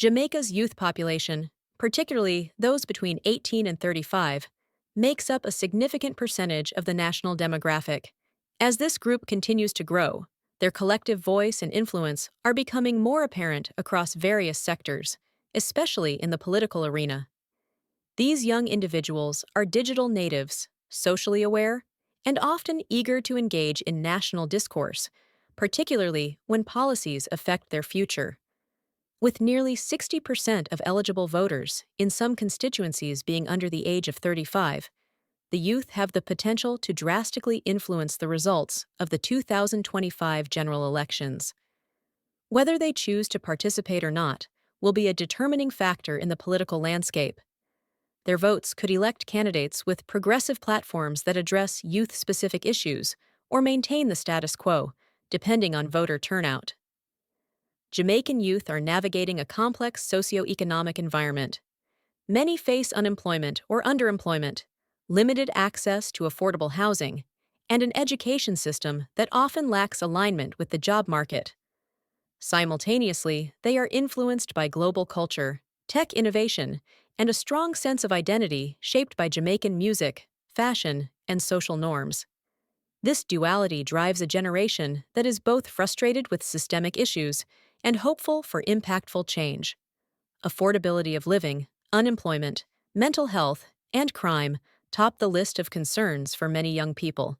Jamaica's youth population, particularly those between 18 and 35, makes up a significant percentage of the national demographic. As this group continues to grow, their collective voice and influence are becoming more apparent across various sectors, especially in the political arena. These young individuals are digital natives, socially aware, and often eager to engage in national discourse, particularly when policies affect their future. With nearly 60% of eligible voters in some constituencies being under the age of 35, the youth have the potential to drastically influence the results of the 2025 general elections. Whether they choose to participate or not will be a determining factor in the political landscape. Their votes could elect candidates with progressive platforms that address youth-specific issues or maintain the status quo, depending on voter turnout. Jamaican youth are navigating a complex socioeconomic environment. Many face unemployment or underemployment, limited access to affordable housing, and an education system that often lacks alignment with the job market. Simultaneously, they are influenced by global culture, tech innovation, and a strong sense of identity shaped by Jamaican music, fashion, and social norms. This duality drives a generation that is both frustrated with systemic issues and hopeful for impactful change. Affordability of living, unemployment, mental health, and crime top the list of concerns for many young people.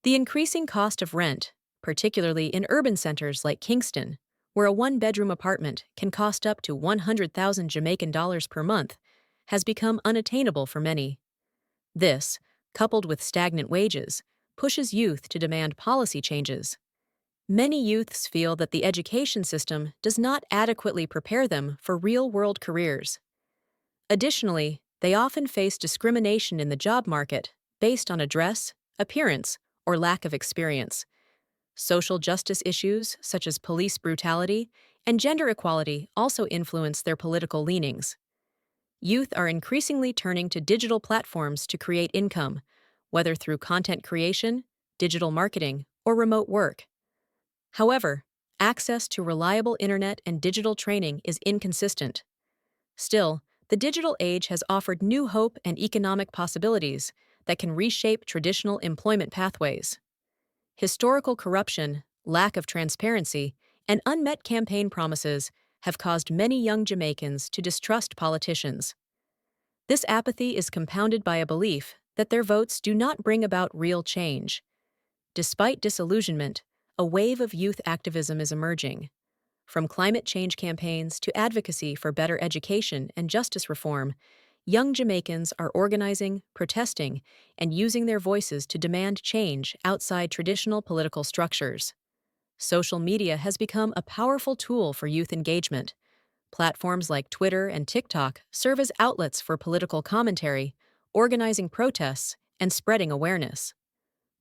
The increasing cost of rent, particularly in urban centers like Kingston, where a one-bedroom apartment can cost up to 100,000 Jamaican dollars per month, has become unattainable for many. This, coupled with stagnant wages, pushes youth to demand policy changes. Many youths feel that the education system does not adequately prepare them for real-world careers. Additionally, they often face discrimination in the job market based on address, appearance, or lack of experience. Social justice issues, such as police brutality and gender equality, also influence their political leanings. Youth are increasingly turning to digital platforms to create income, whether through content creation, digital marketing, or remote work. However, access to reliable internet and digital training is inconsistent. Still, the digital age has offered new hope and economic possibilities that can reshape traditional employment pathways. Historical corruption, lack of transparency, and unmet campaign promises have caused many young Jamaicans to distrust politicians. This apathy is compounded by a belief that their votes do not bring about real change. Despite disillusionment, a wave of youth activism is emerging. From climate change campaigns to advocacy for better education and justice reform, young Jamaicans are organizing, protesting, and using their voices to demand change outside traditional political structures. Social media has become a powerful tool for youth engagement. Platforms like Twitter and TikTok serve as outlets for political commentary, organizing protests, and spreading awareness.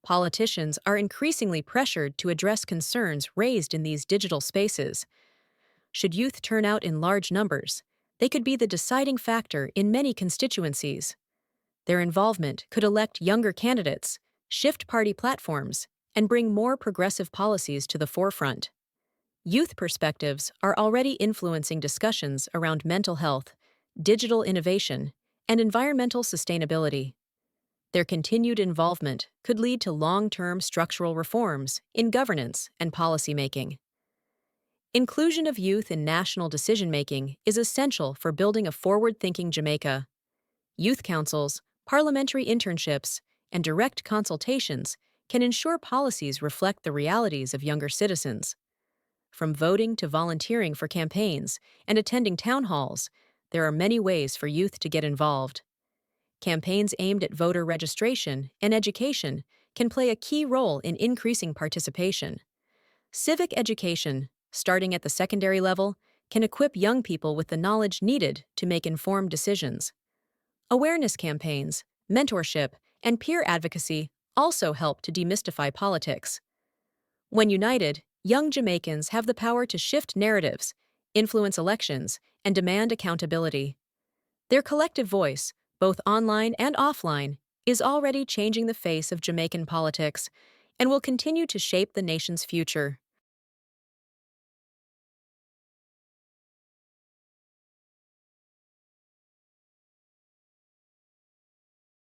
Politicians are increasingly pressured to address concerns raised in these digital spaces. Should youth turn out in large numbers, they could be the deciding factor in many constituencies. Their involvement could elect younger candidates, shift party platforms, and bring more progressive policies to the forefront. Youth perspectives are already influencing discussions around mental health, digital innovation, and environmental sustainability. Their continued involvement could lead to long-term structural reforms in governance and policymaking. Inclusion of youth in national decision-making is essential for building a forward-thinking Jamaica. Youth councils, parliamentary internships, and direct consultations can ensure policies reflect the realities of younger citizens. From voting to volunteering for campaigns and attending town halls, there are many ways for youth to get involved. Campaigns aimed at voter registration and education can play a key role in increasing participation. Civic education, starting at the secondary level, can equip young people with the knowledge needed to make informed decisions. Awareness campaigns, mentorship, and peer advocacy also help to demystify politics. When united, young Jamaicans have the power to shift narratives, influence elections, and demand accountability. Their collective voice, both online and offline, is already changing the face of Jamaican politics and will continue to shape the nation's future.